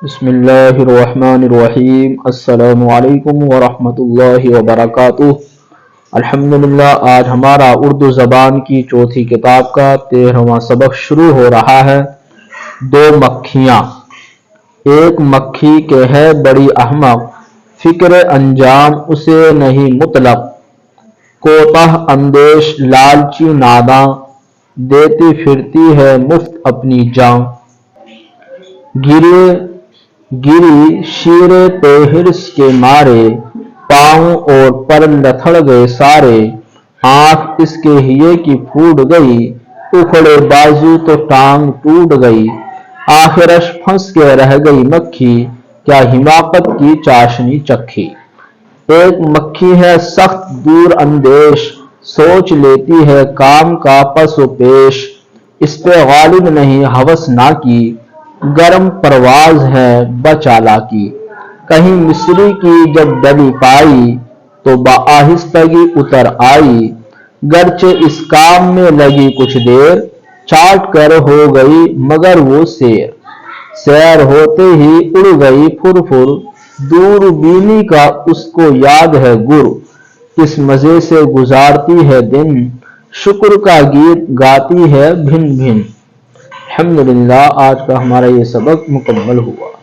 بسم اللہ الرحمن الرحیم۔ السلام علیکم ورحمۃ اللہ وبرکاتہ۔ الحمدللہ، آج ہمارا اردو زبان کی چوتھی کتاب کا 13واں سبق شروع ہو رہا ہے۔ دو مکھیاں۔ ایک مکھی کہ ہے بڑی احمق، فکر انجام اسے نہیں مطلق، کوتاہ اندیش لالچی ناداں، دیتی پھرتی ہے مفت اپنی جاں۔ گری شیر پہ حرص کے مارے، پاؤں اور پر لتھڑ گئے سارے، آنکھ اس کے ہیے کی پھوٹ گئی، اکھڑے بازو تو ٹانگ ٹوٹ گئی، آخرش پھنس کے رہ گئی مکھی، کیا حماقت کی چاشنی چکھی۔ ایک مکھی ہے سخت دور اندیش، سوچ لیتی ہے کام کا پس و پیش، اس پہ غالب نہیں ہوس نہ کی، گرم پرواز ہے بچالاکی۔ کہیں مصری کی جب ڈلی پائی، تو بآہستگی اتر آئی، گرچہ اس کام میں لگی کچھ دیر، چاٹ کر ہو گئی مگر وہ سیر۔ سیر ہوتے ہی اڑ گئی پھر پھر، دور بینی کا اس کو یاد ہے گر، کس مزے سے گزارتی ہے دن، شکر کا گیت گاتی ہے بھن بھن۔ الحمدللہ، آج کا ہمارا یہ سبق مکمل ہوا۔